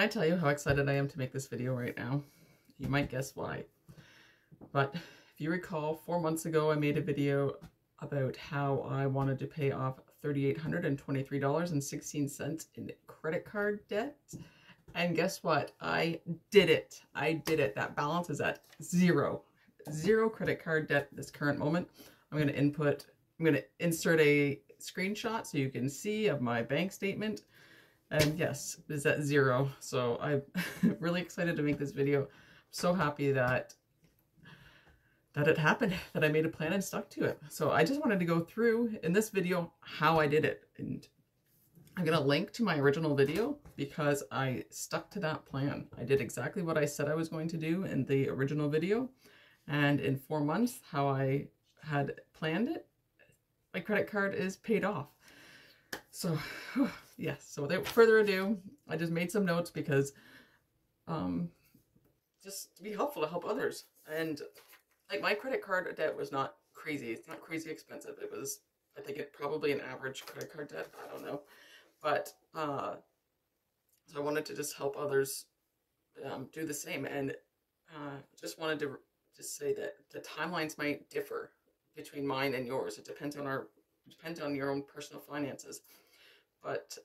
Can I tell you how excited I am to make this video right now? You might guess why. But if you recall, 4 months ago I made a video about how I wanted to pay off $3,823.16 in credit card debt. And guess what? I did it. I did it. That balance is at zero. Zero credit card debt at this current moment. I'm going to insert a screenshot so you can see of my bank statement. And yes, it's at zero. So I'm really excited to make this video. I'm so happy that it happened, that I made a plan and stuck to it. So I just wanted to go through in this video how I did it. And I'm going to link to my original video because I stuck to that plan. I did exactly what I said I was going to do in the original video. And in 4 months, how I had planned it, my credit card is paid off. So, yes, so without further ado, I just made some notes because just to be helpful, to help others. And like my credit card debt was not crazy. It's not crazy expensive. It was, I think it probably an average credit card debt. I don't know. But so I wanted to just help others do the same. And just wanted to just say that the timelines might differ between mine and yours. It depends on your own personal finances. But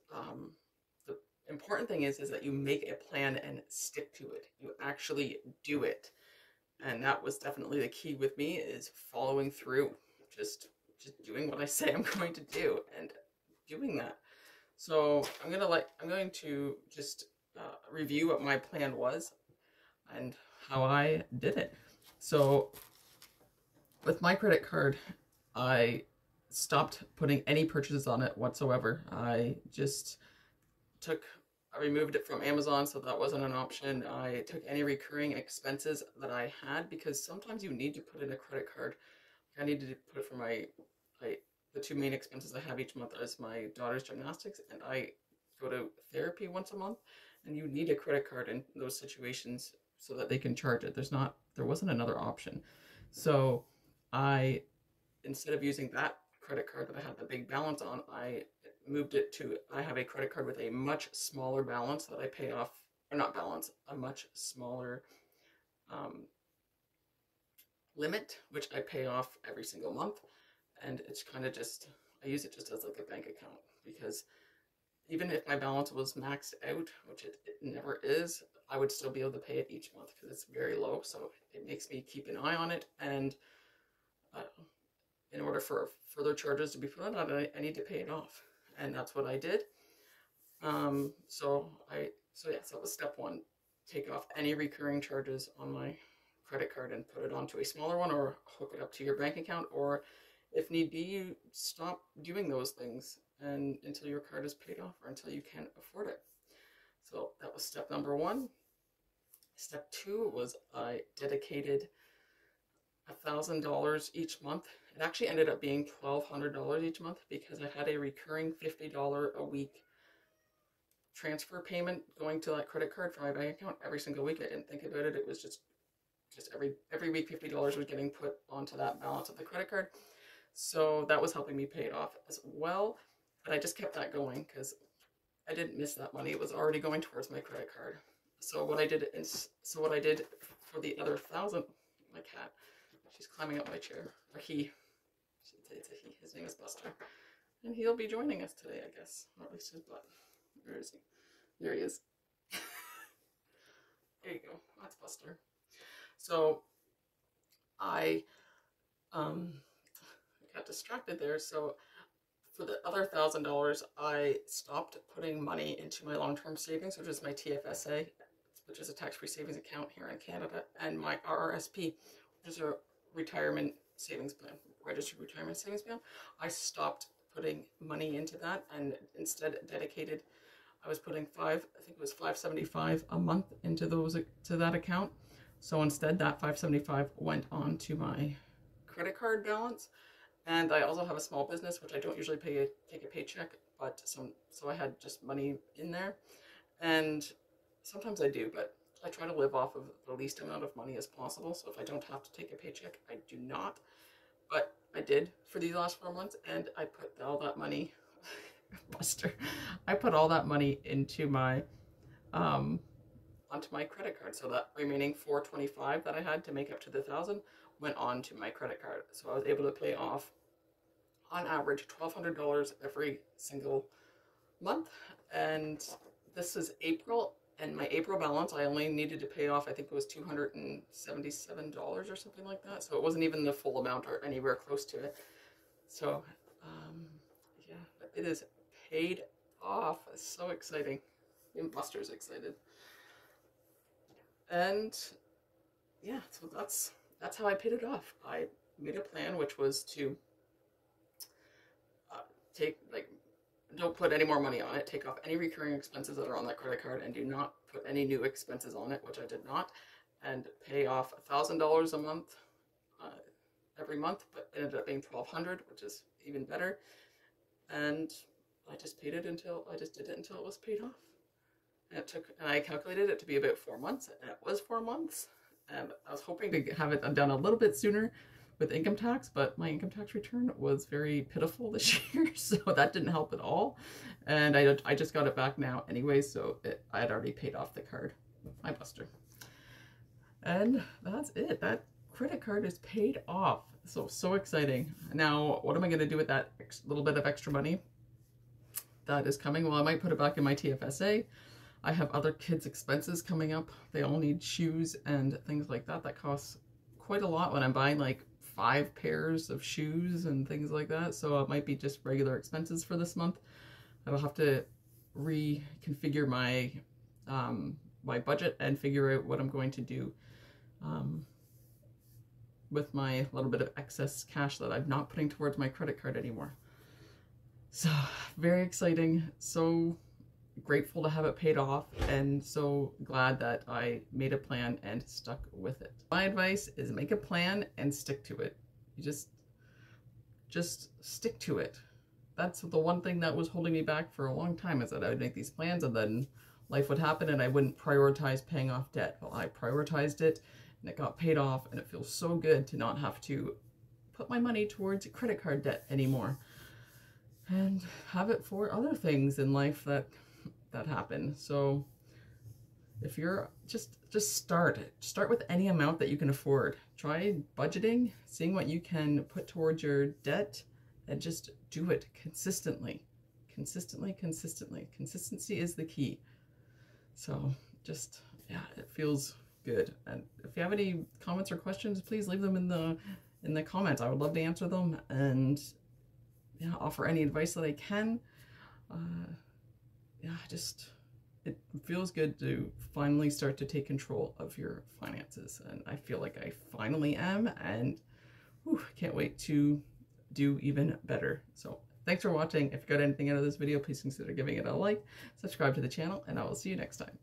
the important thing is that you make a plan and stick to it. You actually do it. And that was definitely the key with me, is following through, just doing what I say I'm going to do and doing that. So I'm going to just review what my plan was and how I did it. So with my credit card, I stopped putting any purchases on it whatsoever. I removed it from Amazon, so that wasn't an option. I took any recurring expenses that I had, because sometimes you need to put in a credit card. I needed to put it for the two main expenses I have each month is my daughter's gymnastics, and I go to therapy once a month, and you need a credit card in those situations so that they can charge it. There wasn't another option. So instead of using that credit card that I had the big balance on, I moved it to, I have a credit card with a much smaller balance that I pay off, or not balance, a much smaller limit, which I pay off every single month. And it's kind of just, I use it just as like a bank account, because even if my balance was maxed out, which it never is, I would still be able to pay it each month because it's very low. So it makes me keep an eye on it. And in order for further charges to be put on it, I need to pay it off. And that's what I did. So that was step one. Take off any recurring charges on my credit card and put it onto a smaller one, or hook it up to your bank account, or if need be, you stop doing those things and until your card is paid off or until you can't afford it. So that was step number one. Step two was I dedicated $1,000 each month. It actually ended up being $1,200 each month, because I had a recurring $50 a week transfer payment going to that credit card from my bank account every single week. I didn't think about it. It was just every week $50 was getting put onto that balance of the credit card. So that was helping me pay it off as well. But I just kept that going because I didn't miss that money. It was already going towards my credit card. So what I did for the other 1,000, my cat, she's climbing up my chair, or he. It's a he. His name is Buster, and he'll be joining us today, I guess, or at least his butt. Where is he? There he is. There you go. That's Buster. So I got distracted there. So for the other $1,000, I stopped putting money into my long-term savings, which is my TFSA, which is a tax-free savings account here in Canada, and my RRSP, which is a retirement savings plan, registered retirement savings plan. I stopped putting money into that and instead dedicated, I was putting $575 a month into that account. So instead, that $575 went on to my credit card balance. And I also have a small business, which I don't usually take a paycheck, but so I had just money in there. And sometimes I do, but I try to live off of the least amount of money as possible. So if I don't have to take a paycheck, I do not. But I did for these last 4 months, and I put all that money, Buster, I put all that money into my onto my credit card. So that remaining $425 that I had to make up to the 1,000 went on to my credit card. So I was able to pay off on average $1,200 every single month. And this is April, and my April balance, I only needed to pay off, I think it was $277 or something like that. So it wasn't even the full amount or anywhere close to it. So yeah, it is paid off. It's so exciting. Even Buster's excited. And yeah, so that's how I paid it off. I made a plan, which was to don't put any more money on it, take off any recurring expenses that are on that credit card, and do not put any new expenses on it, which I did not, and pay off $1,000 a month every month, but it ended up being $1,200, which is even better. And I just did it until it was paid off. And I calculated it to be about 4 months, and it was 4 months. And I was hoping to have it done a little bit sooner with income tax, but my income tax return was very pitiful this year, so that didn't help at all. And I just got it back now anyway, so I had already paid off the card. Hi, Buster. And that's it. That credit card is paid off. So exciting. Now, what am I going to do with that little bit of extra money that is coming? Well, I might put it back in my TFSA. I have other kids' expenses coming up. They all need shoes and things like that. That costs quite a lot when I'm buying like 5 pairs of shoes and things like that. So it might be just regular expenses for this month. I will have to reconfigure my my budget and figure out what I'm going to do with my little bit of excess cash that I'm not putting towards my credit card anymore. So very exciting. So grateful to have it paid off, and so glad that I made a plan and stuck with it. My advice is make a plan and stick to it. You just stick to it. That's the one thing that was holding me back for a long time, is that I would make these plans and then life would happen and I wouldn't prioritize paying off debt. Well, I prioritized it and it got paid off, and it feels so good to not have to put my money towards credit card debt anymore and have it for other things in life that happen. So if you're just start with any amount that you can afford. Try budgeting, seeing what you can put towards your debt, and just do it consistently. Consistency is the key. So just, yeah, it feels good. And if you have any comments or questions, please leave them in the comments. I would love to answer them and, yeah, offer any advice that I can. Yeah, it feels good to finally start to take control of your finances, and I feel like I finally am, and can't wait to do even better. So thanks for watching. If you got anything out of this video, please consider giving it a like, subscribe to the channel, and I will see you next time.